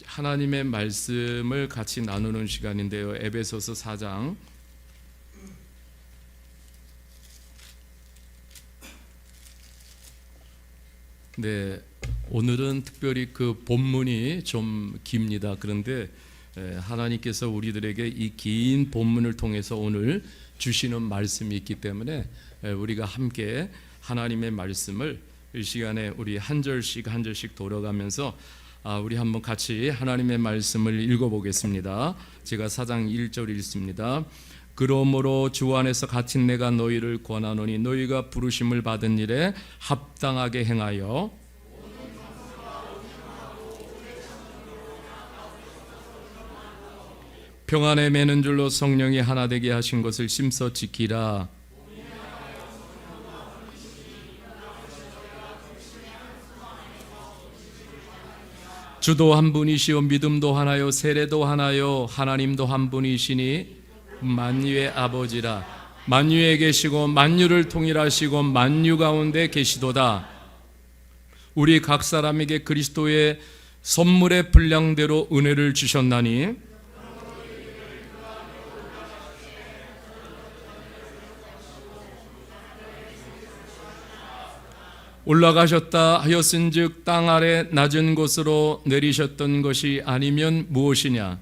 하나님의 말씀을 같이 나누는 시간인데요. 에베소서 4장 오늘은 특별히 그 본문이 좀 깁니다. 그런데 하나님께서 우리들에게 이 긴 본문을 통해서 오늘 주시는 말씀이 있기 때문에 우리가 함께 하나님의 말씀을 이 시간에 우리 한 절씩 돌아가면서 우리 한번 같이 하나님의 말씀을 읽어보겠습니다. 제가 4장 1절 읽습니다. 그러므로 주 안에서 갇힌 내가 너희를 권하노니 너희가 부르심을 받은 일에 합당하게 행하여 평안에 매는 줄로 성령이 하나 되게 하신 것을 심써 지키라. 주도 한 분이시요 믿음도 하나요 세례도 하나요 하나님도 한 분이시니 만유의 아버지라. 만유에 계시고 만유를 통일하시고 만유 가운데 계시도다. 우리 각 사람에게 그리스도의 선물의 분량대로 은혜를 주셨나니 올라가셨다 하였은즉 땅 아래 낮은 곳으로 내리셨던 것이 아니면 무엇이냐?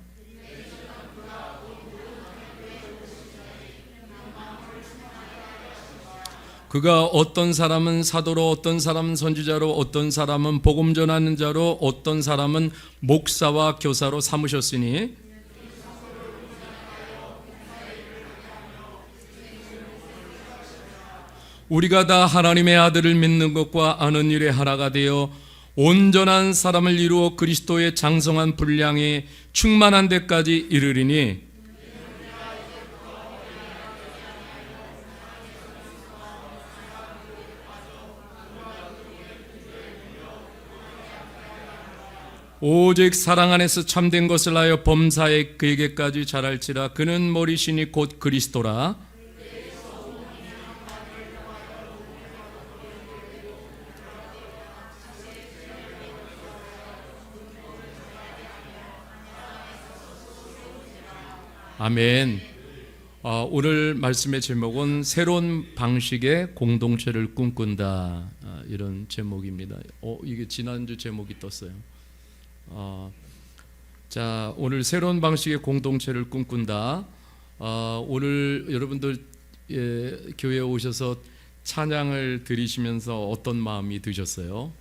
그가 어떤 사람은 사도로, 어떤 사람은 선지자로, 어떤 사람은 복음 전하는 자로, 어떤 사람은 목사와 교사로 삼으셨으니 우리가 다 하나님의 아들을 믿는 것과 아는 일에 하나가 되어 온전한 사람을 이루어 그리스도의 장성한 분량이 충만한 데까지 이르리니 오직 사랑 안에서 참된 것을 하여 범사에 그에게까지 자랄지라. 그는 머리시니 곧 그리스도라. 아멘. 오늘 말씀의 제목은 새로운 방식의 공동체를 꿈꾼다, 이런 제목입니다. 이게 지난주 제목이 떴어요. 자, 오늘 새로운 방식의 공동체를 꿈꾼다. 오늘 여러분들 교회에 오셔서 찬양을 드리시면서 어떤 마음이 드셨어요?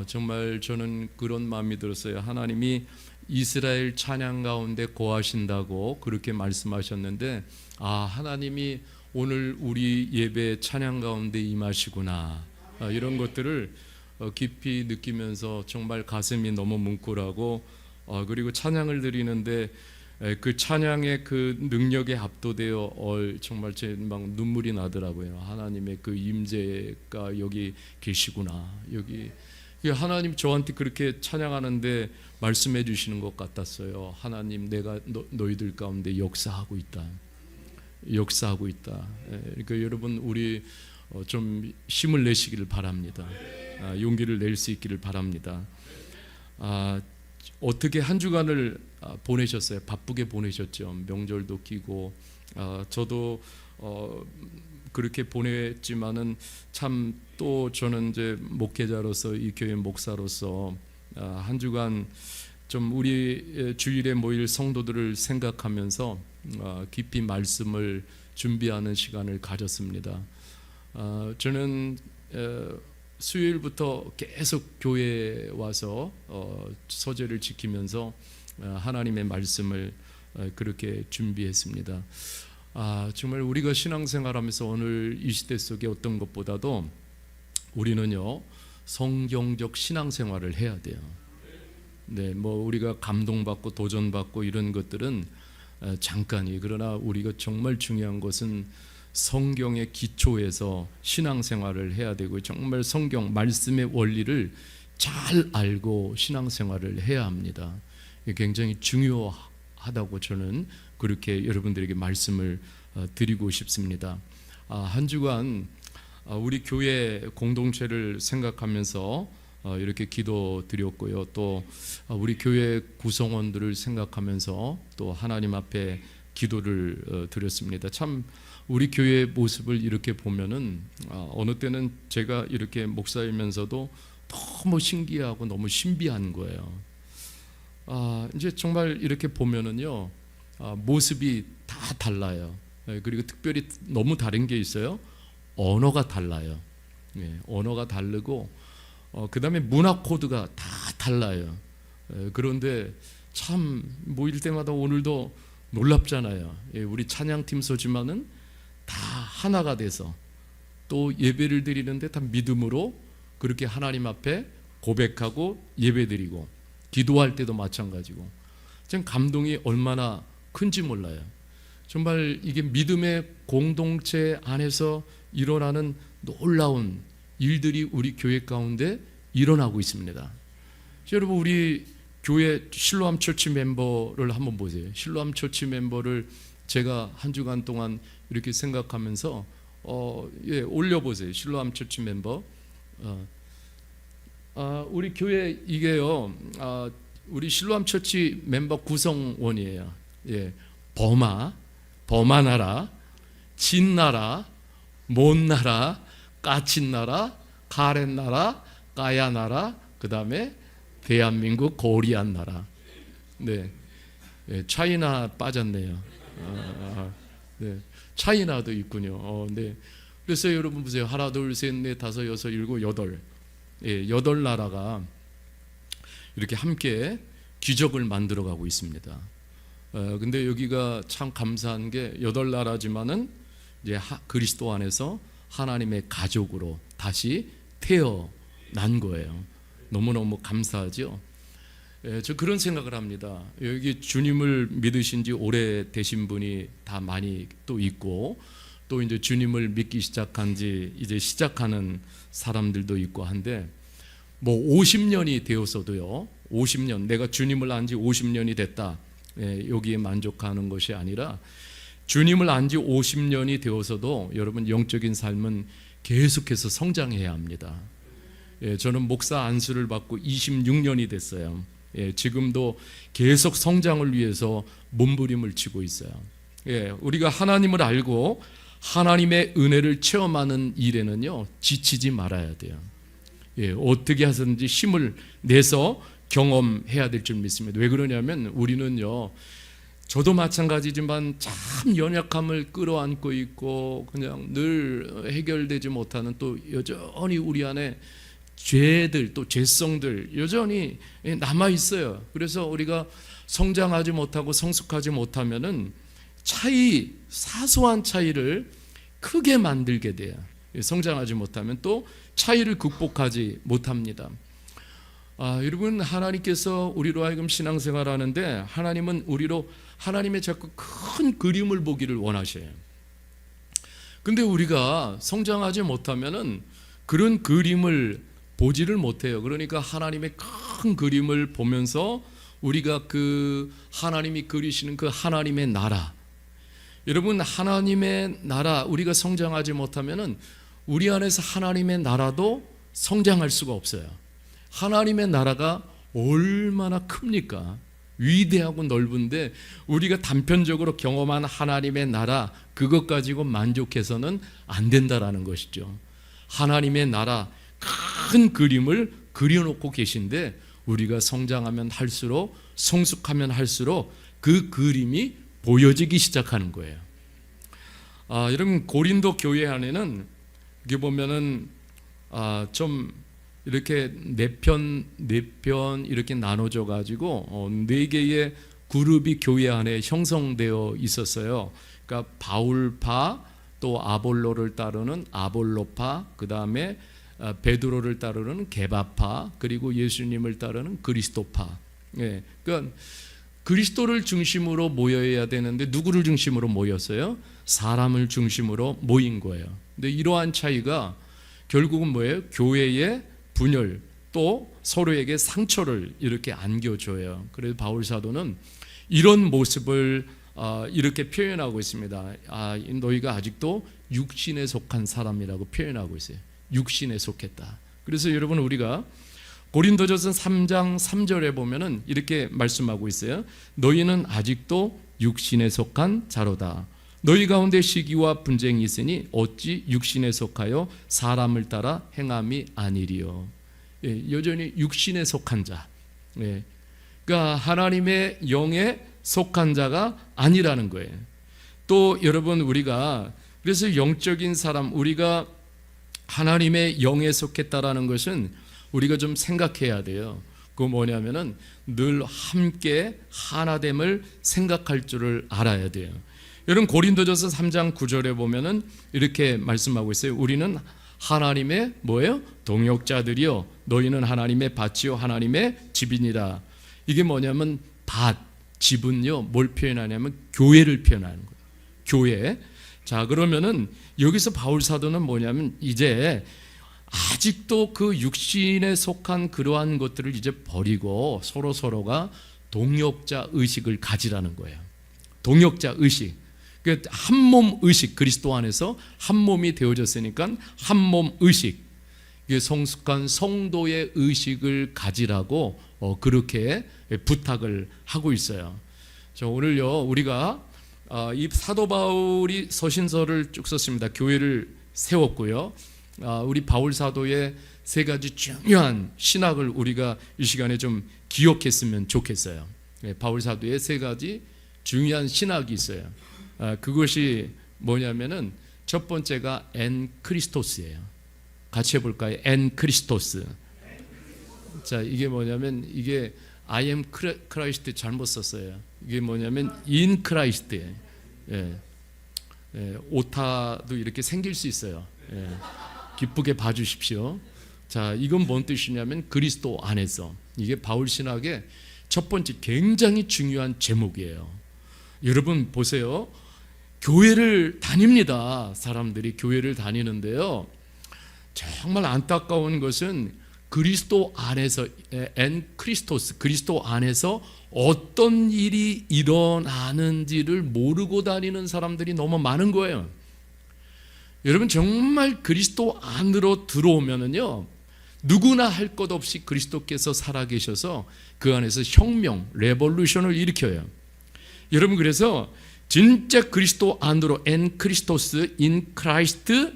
정말 저는 그런 마음이 들었어요. 하나님이 이스라엘 찬양 가운데 거하신다고 그렇게 말씀하셨는데 하나님이 오늘 우리 예배 찬양 가운데 임하시구나, 이런 것들을 깊이 느끼면서 정말 가슴이 너무 뭉클하고 그리고 찬양을 드리는데 그 찬양의 그 능력에 압도되어 정말 제 막 눈물이 나더라고요. 하나님의 그 임재가 여기 계시구나. 여기 하나님 저한테 그렇게 찬양하는데 말씀해 주시는 것 같았어요. 하나님, 내가 너희들 가운데 역사하고 있다. 그러니까 여러분, 우리 좀 힘을 내시기를 바랍니다. 용기를 낼 수 있기를 바랍니다. 어떻게 한 주간을 보내셨어요? 바쁘게 보내셨죠. 명절도 끼고 저도 그렇게 보냈지만은 참 또 저는 이제 목회자로서 이 교회 목사로서 한 주간 좀 우리 주일에 모일 성도들을 생각하면서 깊이 말씀을 준비하는 시간을 가졌습니다. 저는 수요일부터 계속 교회에 와서 서재를 지키면서 하나님의 말씀을 그렇게 준비했습니다. 정말 우리가 신앙생활하면서 오늘 이 시대 속에 어떤 것보다도 우리는요, 성경적 신앙생활을 해야 돼요. 우리가 감동받고 도전받고 이런 것들은 잠깐이, 그러나 우리가 정말 중요한 것은 성경의 기초에서 신앙생활을 해야 되고 정말 성경 말씀의 원리를 잘 알고 신앙생활을 해야 합니다. 굉장히 중요하다고 저는 그렇게 여러분들에게 말씀을 드리고 싶습니다. 한 주간 우리 교회 공동체를 생각하면서 이렇게 기도 드렸고요. 또 우리 교회 구성원들을 생각하면서 또 하나님 앞에 기도를 드렸습니다. 참 우리 교회의 모습을 이렇게 보면은 어느 때는 제가 이렇게 목사이면서도 너무 신기하고 너무 신비한 거예요. 이제 정말 이렇게 보면은요, 모습이 다 달라요. 그리고 특별히 너무 다른 게 있어요. 언어가 달라요. 언어가 다르고 그 다음에 문화 코드가 다 달라요. 그런데 참 모일 때마다 오늘도 놀랍잖아요. 우리 찬양팀 소지만은 다 하나가 돼서 또 예배를 드리는데 다 믿음으로 그렇게 하나님 앞에 고백하고 예배드리고 기도할 때도 마찬가지고 참 감동이 얼마나 큰지 몰라요. 정말 이게 믿음의 공동체 안에서 일어나는 놀라운 일들이 우리 교회 가운데 일어나고 있습니다. 여러분, 우리 교회 실로암 처치 멤버를 한번 보세요. 실로암 처치 멤버를 제가 한 주간 동안 이렇게 생각하면서 올려보세요. 실로암 처치 멤버. 우리 교회 이게요, 우리 실로암 처치 멤버 구성원이에요. 범아 나라, 진 나라, 몬 나라, 까친 나라, 가렌 나라, 까야 나라, 그 다음에 대한민국 고리안 나라. 차이나 빠졌네요. 차이나도 있군요. 그래서 여러분 보세요. 하나, 둘, 셋, 넷, 다섯, 여섯, 일곱, 여덟. 8나라가 이렇게 함께 기적을 만들어가고 있습니다. 근데 여기가 참 감사한 게 8나라지만은 이제 그리스도 안에서 하나님의 가족으로 다시 태어난 거예요. 너무너무 감사하죠. 저 그런 생각을 합니다. 여기 주님을 믿으신 지 오래되신 분이 다 많이 또 있고, 또 이제 주님을 믿기 시작한 지 이제 시작하는 사람들도 있고 한데, 뭐 50년이 되었어도요, 50년, 내가 주님을 안 지 50년이 됐다, 여기에 만족하는 것이 아니라 주님을 안 지 50년이 되어서도 여러분 영적인 삶은 계속해서 성장해야 합니다. 저는 목사 안수를 받고 26년이 됐어요. 지금도 계속 성장을 위해서 몸부림을 치고 있어요. 우리가 하나님을 알고 하나님의 은혜를 체험하는 일에는요, 지치지 말아야 돼요. 어떻게 하든지 힘을 내서 경험해야 될 줄 믿습니다. 왜 그러냐면 우리는요, 저도 마찬가지지만 참 연약함을 끌어안고 있고 그냥 늘 해결되지 못하는 또 여전히 우리 안에 죄들, 또 죄성들 여전히 남아 있어요. 그래서 우리가 성장하지 못하고 성숙하지 못하면은 사소한 차이를 크게 만들게 돼요. 성장하지 못하면 또 차이를 극복하지 못합니다. 여러분, 하나님께서 우리로 하여금 신앙생활하는데 하나님은 우리로 하나님의 자꾸 큰 그림을 보기를 원하셔요. 근데 우리가 성장하지 못하면은 그런 그림을 보지를 못해요. 그러니까 하나님의 큰 그림을 보면서 우리가 그 하나님이 그리시는 그 하나님의 나라, 여러분, 하나님의 나라, 우리가 성장하지 못하면은 우리 안에서 하나님의 나라도 성장할 수가 없어요. 하나님의 나라가 얼마나 큽니까? 위대하고 넓은데 우리가 단편적으로 경험한 하나님의 나라, 그것 가지고 만족해서는 안 된다라는 것이죠. 하나님의 나라 큰 그림을 그려놓고 계신데 우리가 성장하면 할수록, 성숙하면 할수록 그 그림이 보여지기 시작하는 거예요. 여러분, 고린도 교회 안에는 이게 보면은 좀 이렇게 네 편 이렇게 나눠져 가지고 4개의 그룹이 교회 안에 형성되어 있었어요. 그러니까 바울파, 또 아볼로를 따르는 아볼로파, 그 다음에 베드로를 따르는 게바파, 그리고 예수님을 따르는 그리스도파. 그러니까 그리스도를 중심으로 모여야 되는데 누구를 중심으로 모였어요? 사람을 중심으로 모인 거예요. 근데 이러한 차이가 결국은 뭐예요? 교회의 분열, 또 서로에게 상처를 이렇게 안겨줘요. 그래서 바울 사도는 이런 모습을 이렇게 표현하고 있습니다. 너희가 아직도 육신에 속한 사람이라고 표현하고 있어요. 육신에 속했다. 그래서 여러분, 우리가 고린도전서 3장 3절에 보면은 이렇게 말씀하고 있어요. 너희는 아직도 육신에 속한 자로다. 너희 가운데 시기와 분쟁이 있으니 어찌 육신에 속하여 사람을 따라 행함이 아니리요. 여전히 육신에 속한 자. 그러니까 하나님의 영에 속한 자가 아니라는 거예요. 또 여러분, 우리가 그래서 영적인 사람, 우리가 하나님의 영에 속했다라는 것은 우리가 좀 생각해야 돼요. 그거 뭐냐면은 늘 함께 하나됨을 생각할 줄을 알아야 돼요. 여러분, 고린도전서 3장 9절에 보면은 이렇게 말씀하고 있어요. 우리는 하나님의 뭐예요? 동역자들이요, 너희는 하나님의 밭이요 하나님의 집이니라. 이게 뭐냐면 밭, 집은요 뭘 표현하냐면 교회를 표현하는 거예요. 교회. 자, 그러면은 여기서 바울 사도는 뭐냐면 이제 아직도 그 육신에 속한 그러한 것들을 이제 버리고 서로가 동역자 의식을 가지라는 거예요. 동역자 의식. 한 몸 의식, 그리스도 안에서 한 몸이 되어졌으니까 한 몸 의식, 성숙한 성도의 의식을 가지라고 그렇게 부탁을 하고 있어요. 오늘요 우리가 이 사도 바울이 서신서를 쭉 썼습니다. 교회를 세웠고요. 우리 바울 사도의 세 가지 중요한 신학을 우리가 이 시간에 좀 기억했으면 좋겠어요. 바울 사도의 세 가지 중요한 신학이 있어요. 그것이 뭐냐면은 첫 번째가 엔 크리스토스예요. 같이 해볼까요? 엔 크리스토스. 자, 이게 뭐냐면 이게 I am Christ 잘못 썼어요. 이게 뭐냐면 in Christ예요. 오타도 이렇게 생길 수 있어요. 기쁘게 봐주십시오. 자, 이건 뭔 뜻이냐면 그리스도 안에서. 이게 바울 신학의 첫 번째 굉장히 중요한 제목이에요. 여러분 보세요. 교회를 다닙니다. 사람들이 교회를 다니는데요, 정말 안타까운 것은 그리스도 안에서, 엔 크리스토스, 그리스도 안에서 어떤 일이 일어나는지를 모르고 다니는 사람들이 너무 많은 거예요. 여러분, 정말 그리스도 안으로 들어오면은요, 누구나 할 것 없이 그리스도께서 살아계셔서 그 안에서 혁명, 레볼루션을 일으켜요. 여러분, 그래서 진짜 그리스도 안으로, 엔 크리스토스, 인 크라이스트,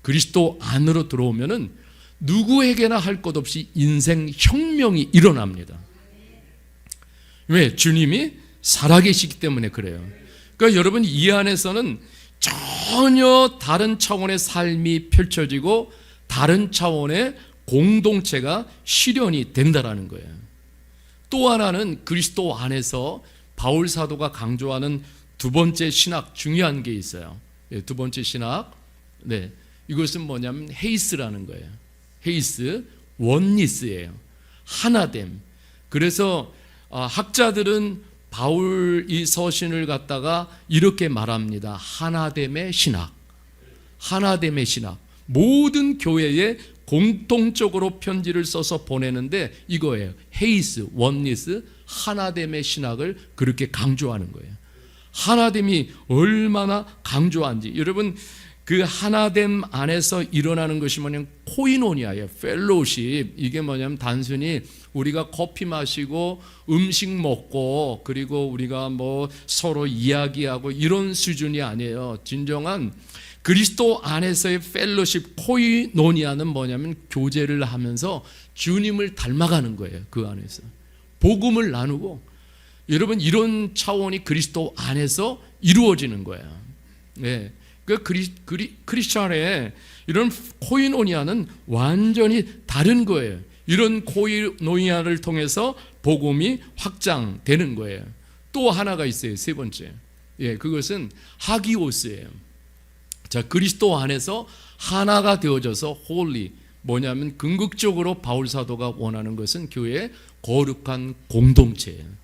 그리스도 안으로 들어오면은 누구에게나 할 것 없이 인생 혁명이 일어납니다. 왜? 주님이 살아계시기 때문에 그래요. 그러니까 여러분, 이 안에서는 전혀 다른 차원의 삶이 펼쳐지고 다른 차원의 공동체가 실현이 된다라는 거예요. 또 하나는 그리스도 안에서 바울 사도가 강조하는 두 번째 신학, 중요한 게 있어요. 두 번째 신학, 이것은 뭐냐면 헤이스라는 거예요. 헤이스, 원니스예요. 하나됨. 그래서 학자들은 바울 이 서신을 갖다가 이렇게 말합니다. 하나됨의 신학. 하나됨의 신학. 모든 교회에 공통적으로 편지를 써서 보내는데 이거예요. 헤이스, 원니스, 하나됨의 신학을 그렇게 강조하는 거예요. 하나됨이 얼마나 강조한지. 여러분, 그 하나됨 안에서 일어나는 것이 뭐냐면 코이노니아예요. 펠로우십. 이게 뭐냐면 단순히 우리가 커피 마시고 음식 먹고 그리고 우리가 뭐 서로 이야기하고 이런 수준이 아니에요. 진정한 그리스도 안에서의 펠로십, 코이노니아는 뭐냐면 교제를 하면서 주님을 닮아가는 거예요. 그 안에서 복음을 나누고. 여러분, 이런 차원이 그리스도 안에서 이루어지는 거예요. 네. 그 크리스천의 이런 코이노니아는 완전히 다른 거예요. 이런 코이노니아를 통해서 복음이 확장되는 거예요. 또 하나가 있어요. 세 번째. 그것은 하기오스예요. 자, 그리스도 안에서 하나가 되어져서 홀리, 뭐냐면 궁극적으로 바울 사도가 원하는 것은 교회의 거룩한 공동체예요.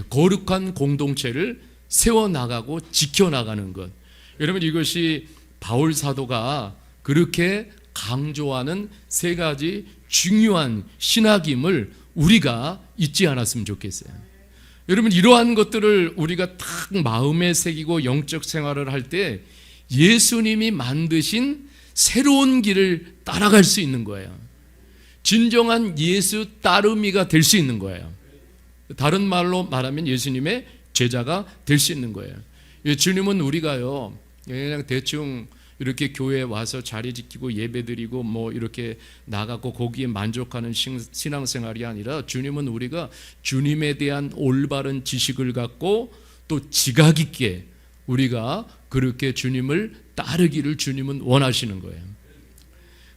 거룩한 공동체를 세워나가고 지켜나가는 것. 여러분, 이것이 바울 사도가 그렇게 강조하는 세 가지 중요한 신학임을 우리가 잊지 않았으면 좋겠어요. 여러분, 이러한 것들을 우리가 딱 마음에 새기고 영적 생활을 할 때 예수님이 만드신 새로운 길을 따라갈 수 있는 거예요. 진정한 예수 따르미가 될 수 있는 거예요. 다른 말로 말하면 예수님의 제자가 될 수 있는 거예요. 주님은 우리가요, 그냥 대충 이렇게 교회에 와서 자리 지키고 예배드리고 뭐 이렇게 나가고 거기에 만족하는 신앙생활이 아니라, 주님은 우리가 주님에 대한 올바른 지식을 갖고 또 지각 있게 우리가 그렇게 주님을 따르기를 주님은 원하시는 거예요.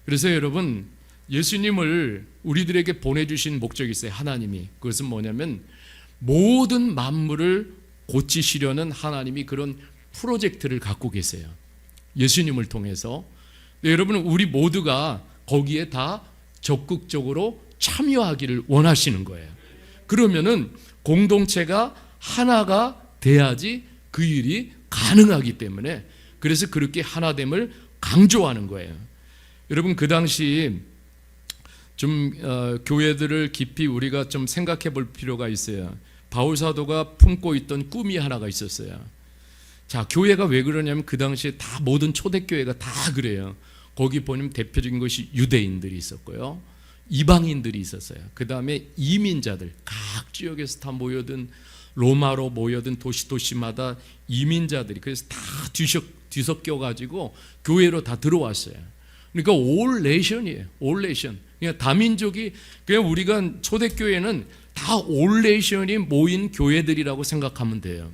그래서 여러분, 예수님을 우리들에게 보내주신 목적이 있어요. 하나님이. 그것은 뭐냐면 모든 만물을 고치시려는 하나님이 그런 프로젝트를 갖고 계세요. 예수님을 통해서. 여러분, 우리 모두가 거기에 다 적극적으로 참여하기를 원하시는 거예요. 그러면은 공동체가 하나가 돼야지 그 일이 가능하기 때문에, 그래서 그렇게 하나됨을 강조하는 거예요. 여러분, 그 당시 좀 교회들을 깊이 우리가 좀 생각해 볼 필요가 있어요. 바울 사도가 품고 있던 꿈이 하나가 있었어요. 자, 교회가 왜 그러냐면 그 당시에 다 모든 초대교회가 다 그래요. 거기 보면 대표적인 것이 유대인들이 있었고요, 이방인들이 있었어요. 그 다음에 이민자들, 각 지역에서 다 모여든, 로마로 모여든 도시마다 이민자들이, 그래서 다 뒤섞여 가지고 교회로 다 들어왔어요. 그러니까 all nation이에요. all nation. 그냥 다민족이, 그냥 우리가 초대교회는 다 all nation이 모인 교회들이라고 생각하면 돼요.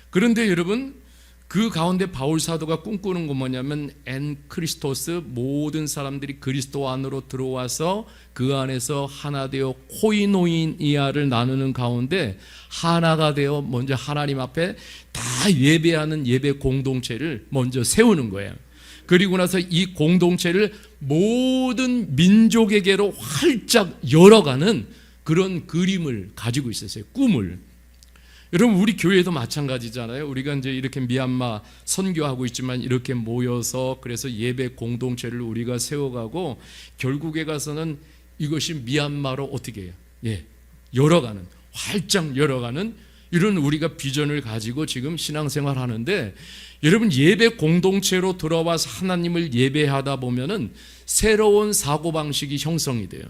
그런데 여러분, 그 가운데 바울 사도가 꿈꾸는 건 뭐냐면 엔 크리스토스, 모든 사람들이 그리스도 안으로 들어와서 그 안에서 하나 되어 코이노이니아를 나누는 가운데 하나가 되어 먼저 하나님 앞에 다 예배하는 예배 공동체를 먼저 세우는 거예요. 그리고 나서 이 공동체를 모든 민족에게로 활짝 열어가는 그런 그림을 가지고 있었어요. 꿈을. 여러분, 우리 교회도 마찬가지잖아요. 우리가 이제 이렇게 미얀마 선교하고 있지만 이렇게 모여서 그래서 예배 공동체를 우리가 세워가고, 결국에 가서는 이것이 미얀마로 어떻게 해요? 열어가는, 활짝 열어가는 이런 우리가 비전을 가지고 지금 신앙생활 하는데, 여러분, 예배 공동체로 들어와서 하나님을 예배하다 보면은 새로운 사고방식이 형성이 돼요.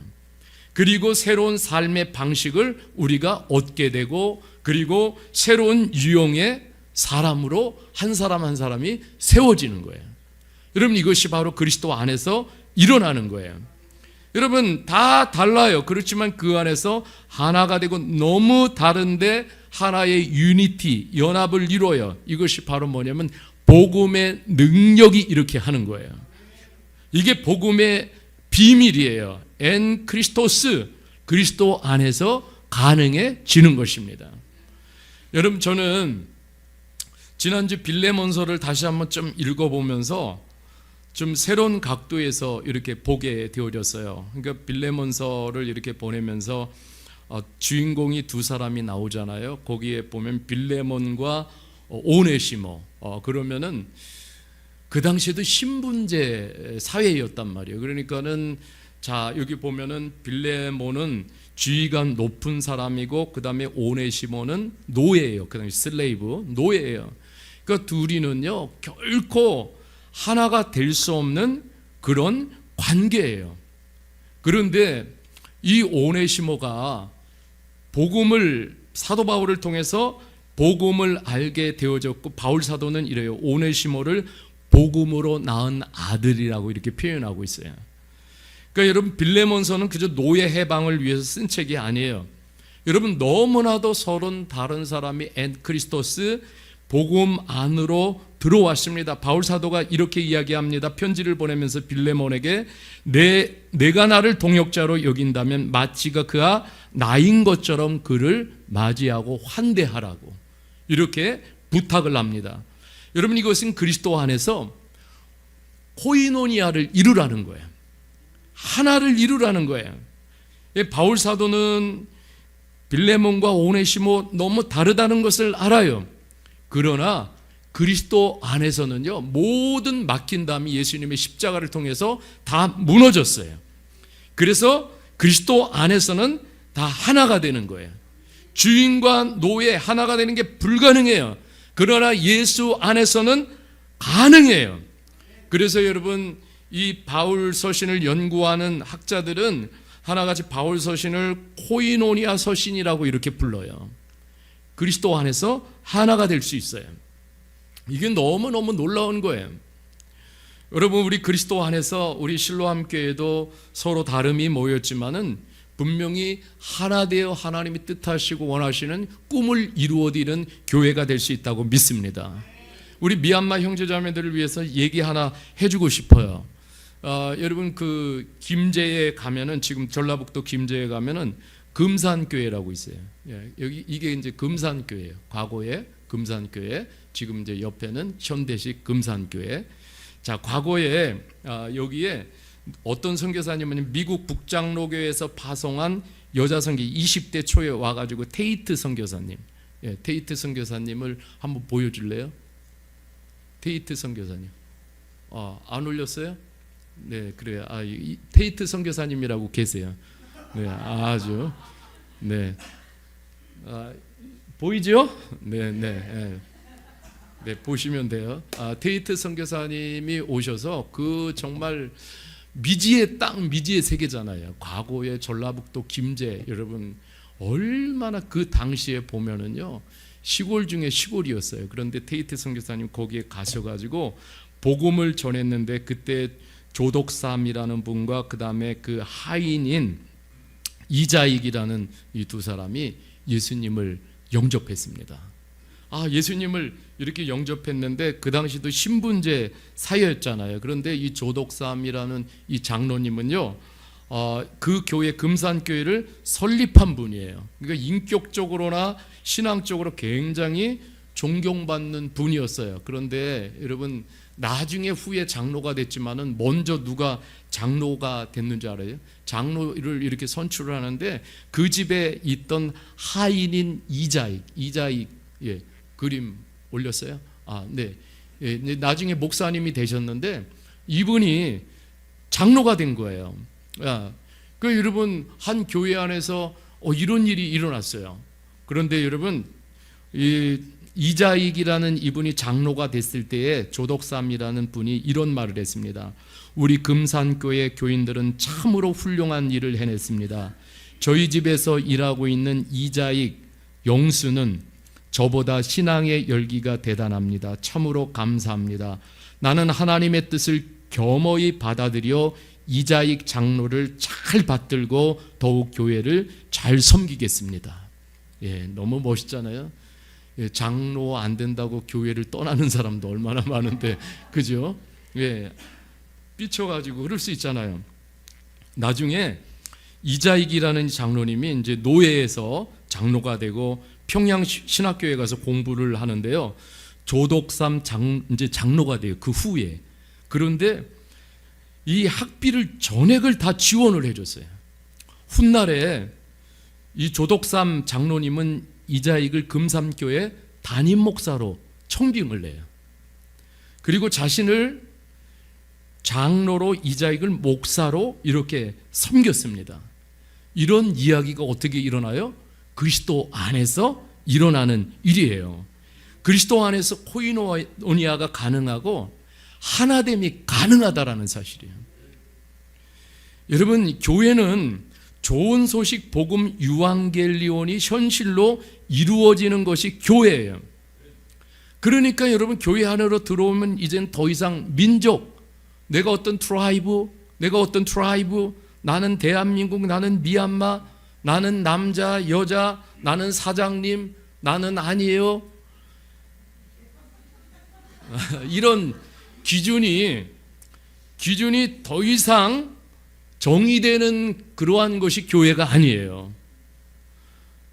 그리고 새로운 삶의 방식을 우리가 얻게 되고, 그리고 새로운 유형의 사람으로 한 사람 한 사람이 세워지는 거예요. 여러분, 이것이 바로 그리스도 안에서 일어나는 거예요. 여러분, 다 달라요. 그렇지만 그 안에서 하나가 되고 너무 다른데 하나의 유니티, 연합을 이루어요. 이것이 바로 뭐냐면 복음의 능력이 이렇게 하는 거예요. 이게 복음의 비밀이에요. 엔 크리스토스, 그리스도 안에서 가능해지는 것입니다. 여러분, 저는 지난주 빌레몬서를 다시 한번 좀 읽어보면서 좀 새로운 각도에서 이렇게 보게 되어졌어요. 그러니까 빌레몬서를 이렇게 보내면서 주인공이 두 사람이 나오잖아요. 거기에 보면 빌레몬과 오네시모. 그러면은 그 당시에도 신분제 사회였단 말이에요. 그러니까는 자, 여기 보면은 빌레몬은 지위가 높은 사람이고, 그 다음에 오네시모는 노예예요. 그 당시 슬레이브, 노예예요. 그러니까 둘이는요 결코 하나가 될 수 없는 그런 관계예요. 그런데 이 오네시모가 복음을, 사도 바울을 통해서 복음을 알게 되어졌고, 바울 사도는 이래요. 오네시모를 복음으로 낳은 아들이라고 이렇게 표현하고 있어요. 그러니까 여러분, 빌레몬서는 그저 노예 해방을 위해서 쓴 책이 아니에요. 여러분, 너무나도 서로 다른 사람이 엔 크리스토스, 복음 안으로 들어왔습니다. 바울 사도가 이렇게 이야기합니다. 편지를 보내면서 빌레몬에게 내가 나를 동역자로 여긴다면 마치가 그가 나인 것처럼 그를 맞이하고 환대하라고 이렇게 부탁을 합니다. 여러분, 이것은 그리스도 안에서 코이노니아를 이루라는 거예요. 하나를 이루라는 거예요. 바울 사도는 빌레몬과 오네시모 너무 다르다는 것을 알아요. 그러나 그리스도 안에서는요, 모든 막힌담이 예수님의 십자가를 통해서 다 무너졌어요. 그래서 그리스도 안에서는 다 하나가 되는 거예요. 주인과 노예 하나가 되는 게 불가능해요. 그러나 예수 안에서는 가능해요. 그래서 여러분, 이 바울 서신을 연구하는 학자들은 하나같이 바울 서신을 코이노니아 서신이라고 이렇게 불러요. 그리스도 안에서 하나가 될 수 있어요. 이게 너무너무 놀라운 거예요. 여러분, 우리 그리스도 안에서 우리 실로암 교회도 서로 다름이 모였지만은 분명히 하나 되어 하나님이 뜻하시고 원하시는 꿈을 이루어드리는 교회가 될 수 있다고 믿습니다. 우리 미얀마 형제자매들을 위해서 얘기 하나 해주고 싶어요. 여러분, 그 김제에 가면은, 지금 전라북도 김제에 가면은 금산교회라고 있어요. 여기 이게 이제 금산교회예요. 과거에 금산교회, 지금 이제 옆에는 현대식 금산교회. 자, 과거에 여기에 어떤 선교사님은 미국 북장로교회에서 파송한 여자 선교 20대 초에 와가지고 테이트 선교사님, 테이트 선교사님을 한번 보여줄래요? 테이트 선교사님, 안 올렸어요? 네, 그래요. 테이트 선교사님이라고 계세요. 네, 아주, 네, 보이죠? 네, 네, 네, 보시면 돼요. 테이트 선교사님이 오셔서 그 정말 미지의 땅, 미지의 세계잖아요. 과거의 전라북도 김제, 여러분 얼마나 그 당시에 보면은요 시골 중에 시골이었어요. 그런데 테이트 선교사님 거기에 가셔가지고 복음을 전했는데, 그때 조독삼이라는 분과 그 다음에 그 하인인 이자익이라는 이 두 사람이 예수님을 영접했습니다. 예수님을 이렇게 영접했는데 그 당시도 신분제 사회였잖아요. 그런데 이 조독삼이라는 이 장로님은요, 그 교회 금산교회를 설립한 분이에요. 그러니까 인격적으로나 신앙적으로 굉장히 존경받는 분이었어요. 그런데 여러분, 나중에 후에 장로가 됐지만은 먼저 누가 장로가 됐는지 알아요? 장로를 이렇게 선출을 하는데 그 집에 있던 하인인 이자익, 그림 올렸어요? 네. 나중에 목사님이 되셨는데 이분이 장로가 된 거예요. 그 여러분, 한 교회 안에서 이런 일이 일어났어요. 그런데 여러분, 이자익이라는 이분이 장로가 됐을 때에 조독삼이라는 분이 이런 말을 했습니다. 우리 금산교회 교인들은 참으로 훌륭한 일을 해냈습니다. 저희 집에서 일하고 있는 이자익 영수는 저보다 신앙의 열기가 대단합니다. 참으로 감사합니다. 나는 하나님의 뜻을 겸허히 받아들여 이자익 장로를 잘 받들고 더욱 교회를 잘 섬기겠습니다. 너무 멋있잖아요. 장로 안 된다고 교회를 떠나는 사람도 얼마나 많은데, 그죠? 삐쳐가지고 그럴 수 있잖아요. 나중에 이자익이라는 장로님이 이제 노예에서 장로가 되고 평양 신학교에 가서 공부를 하는데요. 조독삼 이제 장로가 돼요. 그 후에. 그런데 이 학비를 전액을 다 지원을 해줬어요. 훗날에 이 조독삼 장로님은 이자익을 금삼교회 담임 목사로 청빙을 내요. 그리고 자신을 장로로 이자익을 목사로 이렇게 섬겼습니다. 이런 이야기가 어떻게 일어나요? 그리스도 안에서 일어나는 일이에요. 그리스도 안에서 코이노니아가 가능하고 하나됨이 가능하다라는 사실이에요. 여러분, 교회는 좋은 소식 복음 유앙겔리온이 현실로 이루어지는 것이 교회예요. 그러니까 여러분, 교회 안으로 들어오면 이젠 더 이상 민족, 내가 어떤 트라이브, 나는 대한민국, 나는 미얀마, 나는 남자, 여자, 나는 사장님, 나는 아니에요. 이런 기준이 더 이상 정의되는 그러한 것이 교회가 아니에요.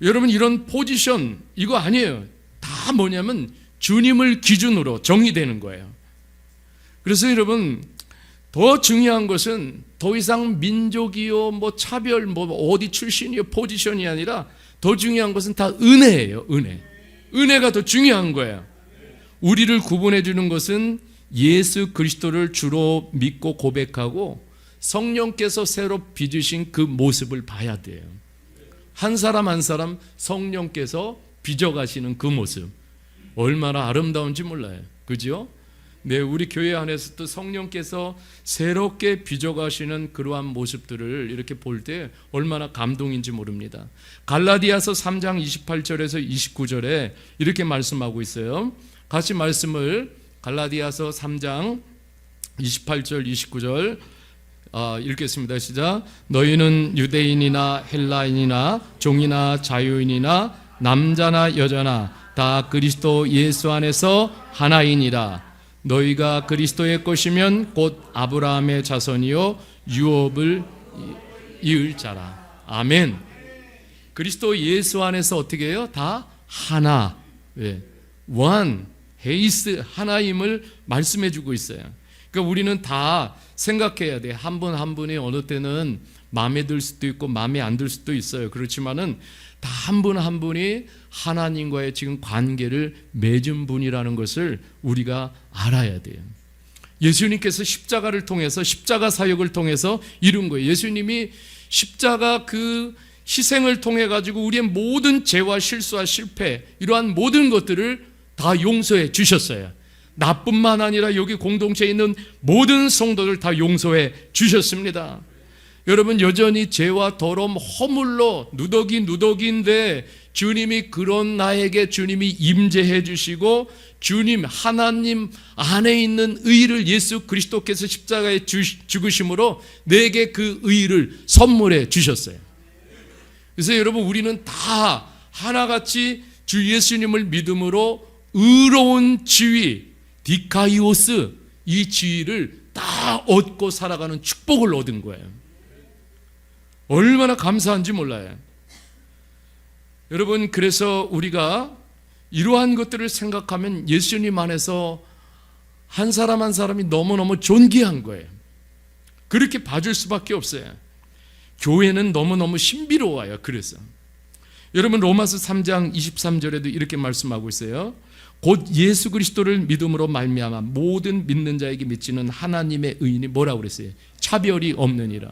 여러분, 이런 포지션 이거 아니에요. 다 뭐냐면 주님을 기준으로 정의되는 거예요. 그래서 여러분, 더 중요한 것은 더 이상 민족이요, 차별, 어디 출신이요, 포지션이 아니라 더 중요한 것은 다 은혜예요. 은혜가 더 중요한 거예요. 우리를 구분해 주는 것은 예수 그리스도를 주로 믿고 고백하고 성령께서 새로 빚으신 그 모습을 봐야 돼요. 한 사람 한 사람 성령께서 빚어가시는 그 모습 얼마나 아름다운지 몰라요. 그죠? 네, 우리 교회 안에서도 성령께서 새롭게 빚어가시는 그러한 모습들을 이렇게 볼 때 얼마나 감동인지 모릅니다. 갈라디아서 3장 28절에서 29절에 이렇게 말씀하고 있어요. 같이 말씀을 갈라디아서 3장 28절 29절 읽겠습니다. 시작. 너희는 유대인이나 헬라인이나 종이나 자유인이나 남자나 여자나 다 그리스도 예수 안에서 하나이니라. 너희가 그리스도의 것이면 곧 아브라함의 자손이요 유업을 이을 자라. 아멘. 그리스도 예수 안에서 어떻게 해요? 다 하나. 원, 헤이스, 하나임을 말씀해 주고 있어요. 그러니까 우리는 다 생각해야 돼. 한 분 한 분이 어느 때는 마음에 들 수도 있고 마음에 안 들 수도 있어요. 그렇지만은 다 한 분 한 분이 하나님과의 지금 관계를 맺은 분이라는 것을 우리가 알아야 돼요. 예수님께서 십자가를 통해서 십자가 사역을 통해서 이룬 거예요. 예수님이 십자가 그 희생을 통해 가지고 우리의 모든 죄와 실수와 실패 이러한 모든 것들을 다 용서해 주셨어요. 나뿐만 아니라 여기 공동체에 있는 모든 성도들 다 용서해 주셨습니다. 여러분 여전히 죄와 더러움 허물로 누더기인데 주님이 그런 나에게 주님이 임재해 주시고 주님 하나님 안에 있는 의를 예수 그리스도께서 십자가에 죽으심으로 내게 그 의를 선물해 주셨어요. 그래서 여러분 우리는 다 하나같이 주 예수님을 믿음으로 의로운 지위 디카이오스 이 지위를 다 얻고 살아가는 축복을 얻은 거예요. 얼마나 감사한지 몰라요. 여러분 그래서 우리가 이러한 것들을 생각하면 예수님 안에서 한 사람 한 사람이 너무너무 존귀한 거예요. 그렇게 봐줄 수밖에 없어요. 교회는 너무너무 신비로워요. 그래서 여러분 로마서 3장 23절에도 이렇게 말씀하고 있어요. 곧 예수 그리스도를 믿음으로 말미암아 모든 믿는 자에게 미치는 하나님의 의인이 뭐라고 그랬어요? 차별이 없느니라.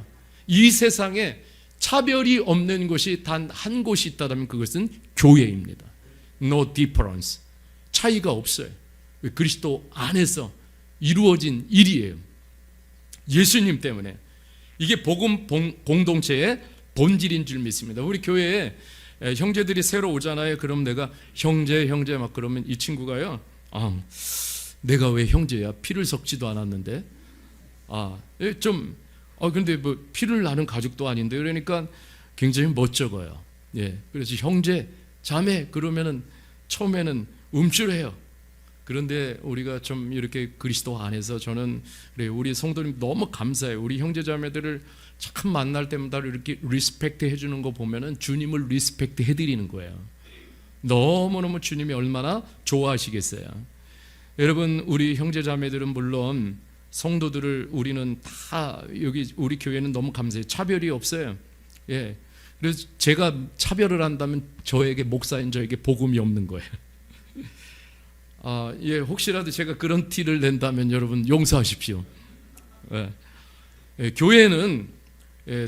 이 세상에 차별이 없는 곳이 단 한 곳이 있다면 그것은 교회입니다. No difference. 차이가 없어요. 그리스도 안에서 이루어진 일이에요. 예수님 때문에. 이게 복음 공동체의 본질인 줄 믿습니다. 우리 교회에 형제들이 새로 오잖아요. 그럼 내가 형제 막 그러면 이 친구가요. 내가 왜 형제야? 피를 섞지도 않았는데. 근데 뭐 피를 나는 가족도 아닌데 그러니까 굉장히 멋쩍어요. 그래서 형제, 자매 그러면은 처음에는 움찔해요. 그런데 우리가 좀 이렇게 그리스도 안에서 저는 그래요. 우리 성도님 너무 감사해요. 우리 형제 자매들을 참 만날 때마다 이렇게 리스펙트 해주는 거 보면은 주님을 리스펙트 해드리는 거예요. 너무너무 주님이 얼마나 좋아하시겠어요. 여러분 우리 형제 자매들은 물론 성도들을 우리는 다 여기 우리 교회는 너무 감사해요. 차별이 없어요. 그래서 제가 차별을 한다면 저에게 목사인 저에게 복음이 없는 거예요. 혹시라도 제가 그런 티를 낸다면 여러분 용서하십시오. 교회는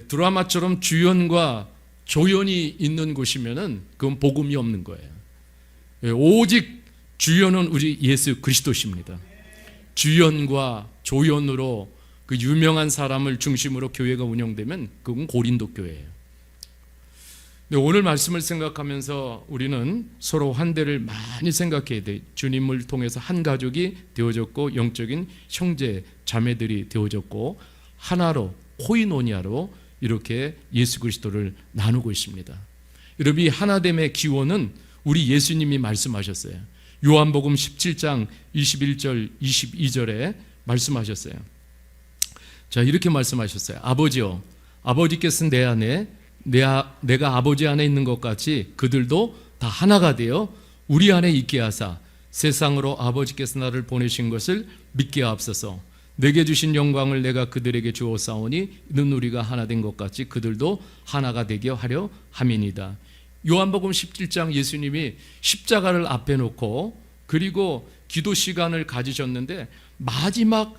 드라마처럼 주연과 조연이 있는 곳이면은 그건 복음이 없는 거예요. 오직 주연은 우리 예수 그리스도십니다. 주연과 조연으로 그 유명한 사람을 중심으로 교회가 운영되면 그건 고린도 교회예요. 근데 오늘 말씀을 생각하면서 우리는 서로 환대를 많이 생각해야 돼. 주님을 통해서 한 가족이 되어졌고 영적인 형제 자매들이 되어졌고 하나로 코이노니아로 이렇게 예수 그리스도를 나누고 있습니다. 여러분 이 하나됨의 기원은 우리 예수님이 말씀하셨어요. 요한복음 17장 21절 22절에 말씀하셨어요. 자 이렇게 말씀하셨어요. 아버지요 아버지께서 내 안에 내가 아버지 안에 있는 것 같이 그들도 다 하나가 되어 우리 안에 있게 하사 세상으로 아버지께서 나를 보내신 것을 믿게 하옵소서. 내게 주신 영광을 내가 그들에게 주었사오니 이는 우리가 하나 된 것 같이 그들도 하나가 되게 하려 함이니이다. 요한복음 17장 예수님이 십자가를 앞에 놓고 그리고 기도 시간을 가지셨는데 마지막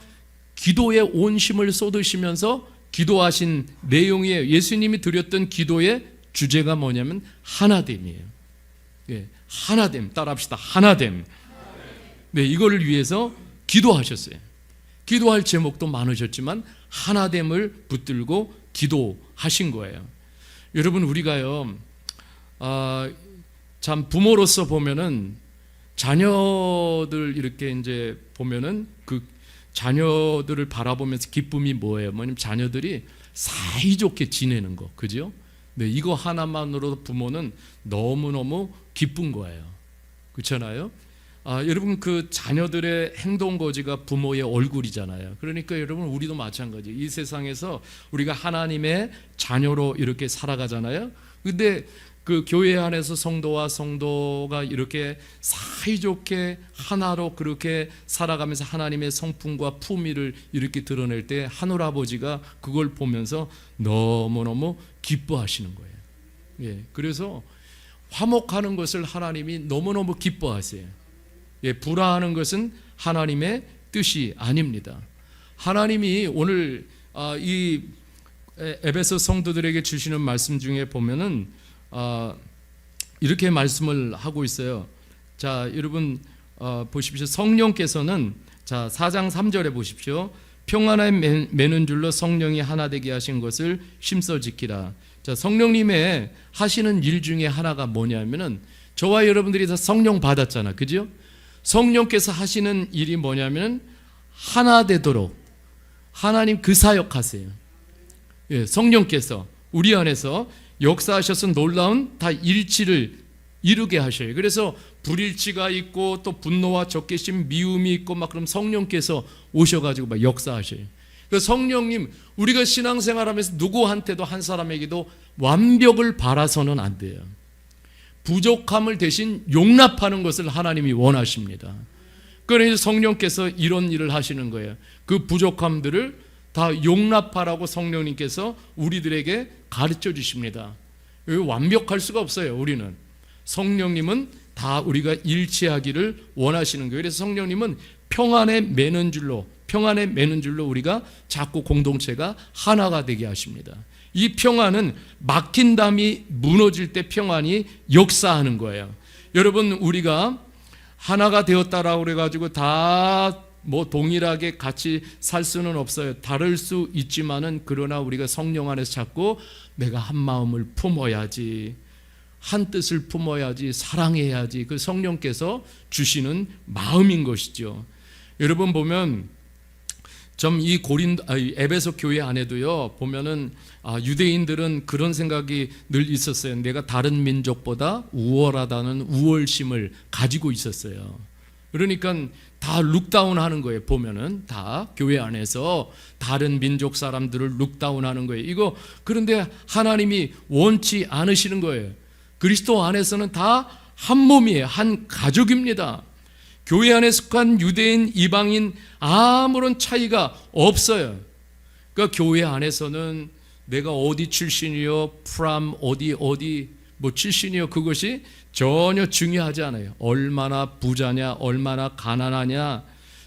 기도에 온 힘을 쏟으시면서 기도하신 내용이에요. 예수님이 드렸던 기도의 주제가 뭐냐면 하나됨이에요. 하나됨 따라합시다. 하나됨. 이거를 위해서 기도하셨어요. 기도할 제목도 많으셨지만 하나됨을 붙들고 기도하신 거예요. 여러분, 우리가요, 참 부모로서 보면은 자녀들 이렇게 이제 보면은 그 자녀들을 바라보면서 기쁨이 뭐예요? 뭐냐면 자녀들이 사이좋게 지내는 거, 그죠? 네, 이거 하나만으로도 부모는 너무너무 기쁜 거예요. 그렇잖아요? 여러분, 그 자녀들의 행동 거지가 부모의 얼굴이잖아요. 그러니까 여러분, 우리도 마찬가지. 이 세상에서 우리가 하나님의 자녀로 이렇게 살아가잖아요. 근데 그 교회 안에서 성도가 이렇게 사이좋게 하나로 그렇게 살아가면서 하나님의 성품과 품위를 이렇게 드러낼 때 하늘아버지가 그걸 보면서 너무너무 기뻐하시는 거예요. 예, 그래서 화목하는 것을 하나님이 너무너무 기뻐하세요. 예, 불화하는 것은 하나님의 뜻이 아닙니다. 하나님이 오늘 이 에베소 성도들에게 주시는 말씀 중에 보면은 이렇게 말씀을 하고 있어요. 자, 여러분 보십시오. 성령께서는 자 4장 3절에 보십시오. 평안에 매는 줄로 성령이 하나 되게 하신 것을 힘써 지키라. 자, 성령님의 하시는 일 중에 하나가 뭐냐면은 저와 여러분들이 다 성령 받았잖아, 그죠? 성령께서 하시는 일이 뭐냐면은 하나 되도록 하나님 그 사역하세요. 예, 성령께서 우리 안에서 역사하셔서 놀라운 다 일치를 이루게 하셔요. 그래서 불일치가 있고 또 분노와 적개심, 미움이 있고 막 그럼 성령께서 오셔가지고 막 역사하셔요. 그 성령님, 우리가 신앙생활하면서 누구한테도 한 사람에게도 완벽을 바라서는 안 돼요. 부족함을 대신 용납하는 것을 하나님이 원하십니다. 그래서 성령께서 이런 일을 하시는 거예요. 그 부족함들을 다 용납하라고 성령님께서 우리들에게 가르쳐 주십니다. 완벽할 수가 없어요. 우리는 성령님은 다 우리가 일치하기를 원하시는 거예요. 그래서 성령님은 평안에 매는 줄로 우리가 자꾸 공동체가 하나가 되게 하십니다. 이 평안은 막힌 담이 무너질 때 평안이 역사하는 거예요. 여러분, 우리가 하나가 되었다라고 그래가지고 다 뭐 동일하게 같이 살 수는 없어요. 다를 수 있지만은 그러나 우리가 성령 안에서 자꾸 내가 한 마음을 품어야지, 한 뜻을 품어야지, 사랑해야지, 그 성령께서 주시는 마음인 것이죠. 여러분 보면 좀 이 에베소 교회 안에도요 보면은 유대인들은 그런 생각이 늘 있었어요. 내가 다른 민족보다 우월하다는 우월심을 가지고 있었어요. 그러니까 다 룩다운하는 거예요. 보면은 다 교회 안에서 다른 민족 사람들을 룩다운하는 거예요. 이거 그런데 하나님이 원치 않으시는 거예요. 그리스도 안에서는 다 한 몸이에요. 한 가족입니다. 교회 안에 속한 유대인, 이방인 아무런 차이가 없어요. 그러니까 교회 안에서는 내가 어디 출신이요, from 어디 뭐 출신이요, 그것이 전혀 중요하지 않아요. 얼마나 부자냐, 얼마나 가난하냐,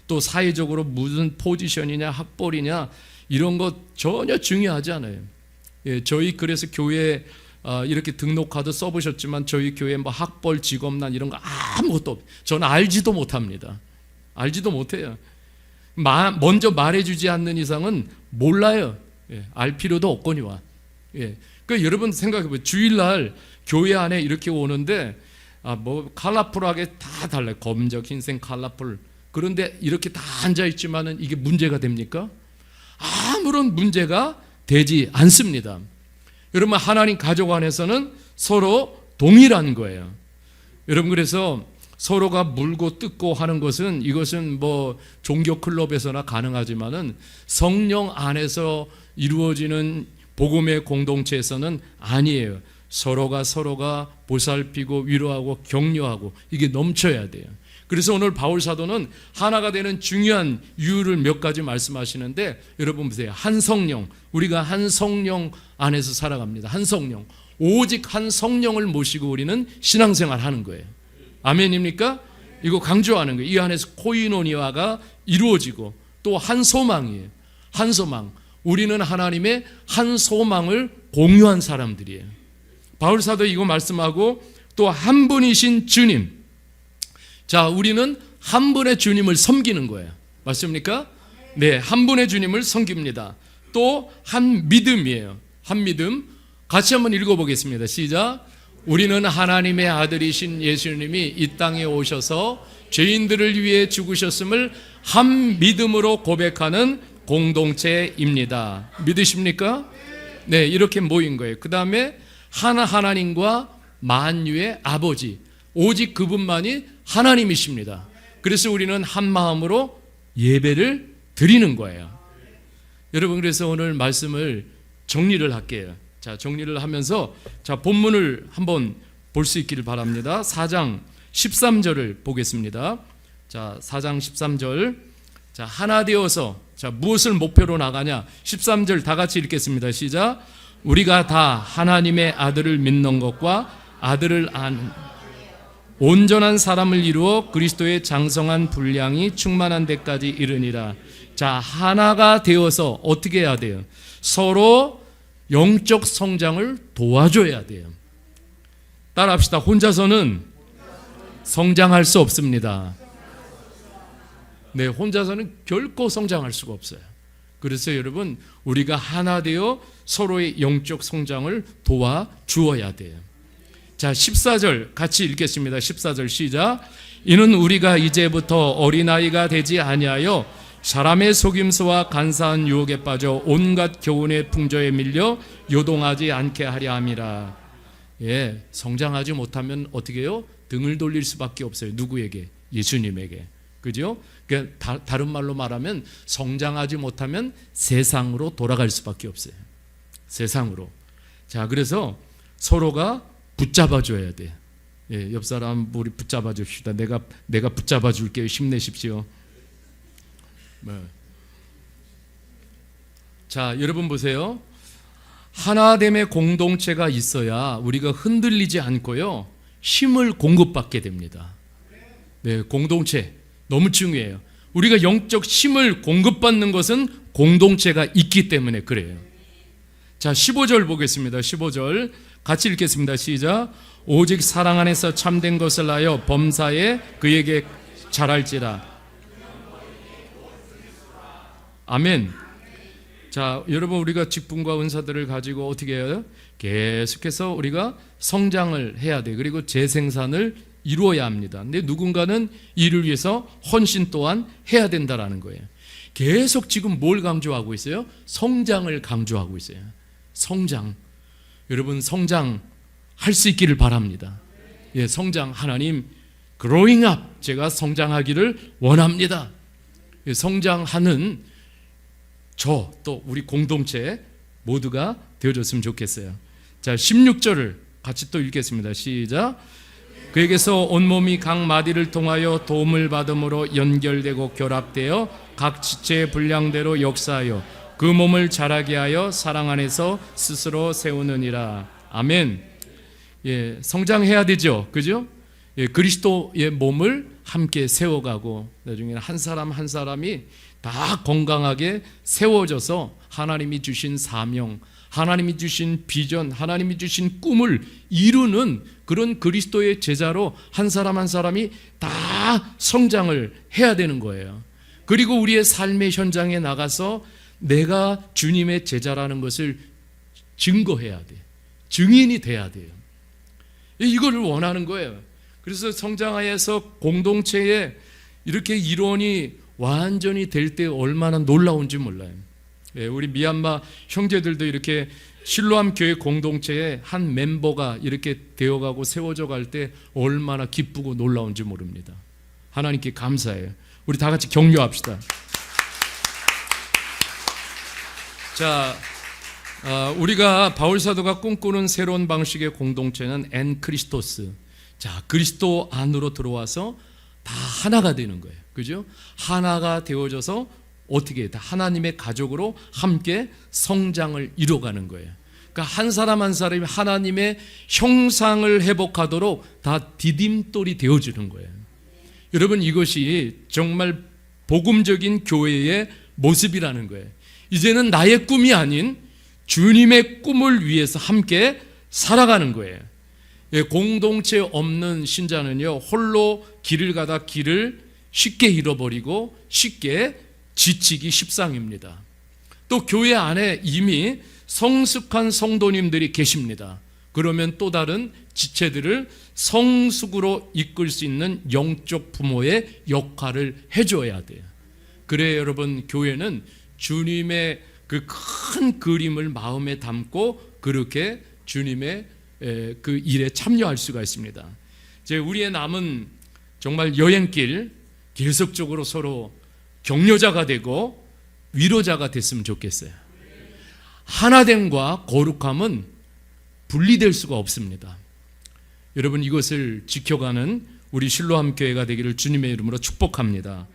또 사회적으로 무슨 포지션이냐, 학벌이냐, 이런 것 전혀 중요하지 않아요. 예, 저희 그래서 교회에 이렇게 등록카드 써보셨지만 저희 교회 뭐 학벌, 직업난 이런 거 아무것도 없어요. 저는 알지도 못합니다. 알지도 못해요. 먼저 말해주지 않는 이상은 몰라요. 예, 알 필요도 없거니와. 예, 그러니까 여러분 생각해보세요. 주일날 교회 안에 이렇게 오는데 뭐 컬러풀하게 다 달라요. 검정, 흰색, 컬러풀. 그런데 이렇게 다 앉아있지만은 이게 문제가 됩니까? 아무런 문제가 되지 않습니다. 여러분, 하나님 가족 안에서는 서로 동일한 거예요. 여러분, 그래서 서로가 물고 뜯고 하는 것은 이것은 뭐 종교 클럽에서나 가능하지만은 성령 안에서 이루어지는 복음의 공동체에서는 아니에요. 서로가 보살피고 위로하고 격려하고 이게 넘쳐야 돼요. 그래서 오늘 바울 사도는 하나가 되는 중요한 이유를 몇 가지 말씀하시는데, 여러분 보세요. 한 성령, 우리가 한 성령 안에서 살아갑니다. 한 성령, 오직 한 성령을 모시고 우리는 신앙생활 하는 거예요. 아멘입니까? 이거 강조하는 거예요. 이 안에서 코이노니아가 이루어지고 또 한 소망이에요. 한 소망. 우리는 하나님의 한 소망을 공유한 사람들이에요. 바울 사도 이거 말씀하고 또 한 분이신 주님. 자, 우리는 한 분의 주님을 섬기는 거예요. 맞습니까? 네, 한 분의 주님을 섬깁니다. 또 한 믿음이에요. 한 믿음. 같이 한번 읽어보겠습니다. 시작. 우리는 하나님의 아들이신 예수님이 이 땅에 오셔서 죄인들을 위해 죽으셨음을 한 믿음으로 고백하는 공동체입니다. 믿으십니까? 네, 이렇게 모인 거예요. 그 다음에 하나님과 만유의 아버지, 오직 그분만이 하나님이십니다. 그래서 우리는 한 마음으로 예배를 드리는 거예요. 여러분, 그래서 오늘 말씀을 정리를 할게요. 자, 정리를 하면서 자, 본문을 한번 볼 수 있기를 바랍니다. 4장 13절을 보겠습니다. 자, 4장 13절. 자, 하나 되어서, 자, 무엇을 목표로 나가냐? 13절 다 같이 읽겠습니다. 시작. 우리가 다 하나님의 아들을 믿는 것과 아들을 아는 온전한 사람을 이루어 그리스도의 장성한 분량이 충만한 데까지 이르니라. 자, 하나가 되어서 어떻게 해야 돼요? 서로 영적 성장을 도와줘야 돼요. 따라합시다. 혼자서는 성장할 수 없습니다. 네, 혼자서는 결코 성장할 수가 없어요. 그래서 여러분, 우리가 하나 되어 서로의 영적 성장을 도와주어야 돼요. 자, 14절 같이 읽겠습니다. 14절 시작. 이는 우리가 이제부터 어린아이가 되지 아니하여 사람의 속임수와 간사한 유혹에 빠져 온갖 교훈의 풍조에 밀려 요동하지 않게 하려 함이라. 예, 성장하지 못하면 어떻게 해요? 등을 돌릴 수밖에 없어요. 누구에게? 예수님에게. 그죠? 그러니까 다른 말로 말하면 성장하지 못하면 세상으로 돌아갈 수밖에 없어요. 세상으로. 자, 그래서 서로가 붙잡아 줘야 돼. 예, 옆 사람 우리 붙잡아 줍시다. 내가 붙잡아 줄게요. 힘내십시오. 네. 자, 여러분 보세요. 하나됨의 공동체가 있어야 우리가 흔들리지 않고요, 힘을 공급받게 됩니다. 네, 공동체 너무 중요해요. 우리가 영적 힘을 공급받는 것은 공동체가 있기 때문에 그래요. 자, 15절 보겠습니다. 15절 같이 읽겠습니다. 시작. 오직 사랑 안에서 참된 것을 하여 범사에 그에게 잘할지라. 아멘. 자, 여러분, 우리가 직분과 은사들을 가지고 어떻게 해요? 계속해서 우리가 성장을 해야 돼요. 그리고 재생산을 이루어야 합니다. 근데 누군가는 이를 위해서 헌신 또한 해야 된다라는 거예요. 계속 지금 뭘 강조하고 있어요? 성장을 강조하고 있어요. 성장. 여러분, 성장할 수 있기를 바랍니다. 예, 성장. 하나님, growing up, 제가 성장하기를 원합니다. 예, 성장하는 저, 또 우리 공동체 모두가 되어줬으면 좋겠어요. 자, 16절을 같이 또 읽겠습니다. 시작. 그에게서 온몸이 각 마디를 통하여 도움을 받음으로 연결되고 결합되어 각 지체의 분량대로 역사하여 그 몸을 자라게 하여 사랑 안에서 스스로 세우느니라. 아멘. 예, 성장해야 되죠. 그죠? 예, 그리스도의 몸을 함께 세워가고 나중에는 한 사람 한 사람이 다 건강하게 세워져서 하나님이 주신 사명, 하나님이 주신 비전, 하나님이 주신 꿈을 이루는 그런 그리스도의 제자로 한 사람 한 사람이 다 성장을 해야 되는 거예요. 그리고 우리의 삶의 현장에 나가서 내가 주님의 제자라는 것을 증거해야 돼. 증인이 돼야 돼요. 이거를 원하는 거예요. 그래서 성장하여서 공동체에 이렇게 일원이 완전히 될 때 얼마나 놀라운지 몰라요. 예, 우리 미얀마 형제들도 이렇게 실로암 교회 공동체에 한 멤버가 이렇게 되어가고 세워져 갈 때 얼마나 기쁘고 놀라운지 모릅니다. 하나님께 감사해요. 우리 다 같이 격려합시다. 자, 우리가 바울 사도가 꿈꾸는 새로운 방식의 공동체는 엔 크리스토스. 자, 그리스도 안으로 들어와서 다 하나가 되는 거예요. 그죠? 하나가 되어져서 어떻게 다 하나님의 가족으로 함께 성장을 이뤄가는 거예요. 그러니까 한 사람 한 사람이 하나님의 형상을 회복하도록 다 디딤돌이 되어주는 거예요. 여러분, 이것이 정말 복음적인 교회의 모습이라는 거예요. 이제는 나의 꿈이 아닌 주님의 꿈을 위해서 함께 살아가는 거예요. 공동체 없는 신자는요, 홀로 길을 가다 길을 쉽게 잃어버리고 쉽게 지치기 십상입니다. 또 교회 안에 이미 성숙한 성도님들이 계십니다. 그러면 또 다른 지체들을 성숙으로 이끌 수 있는 영적 부모의 역할을 해줘야 돼요. 그래야 여러분, 교회는 주님의 그 큰 그림을 마음에 담고 그렇게 주님의 그 일에 참여할 수가 있습니다. 이제 우리의 남은 정말 여행길 계속적으로 서로 격려자가 되고 위로자가 됐으면 좋겠어요. 하나됨과 거룩함은 분리될 수가 없습니다. 여러분, 이것을 지켜가는 우리 실로암 교회가 되기를 주님의 이름으로 축복합니다.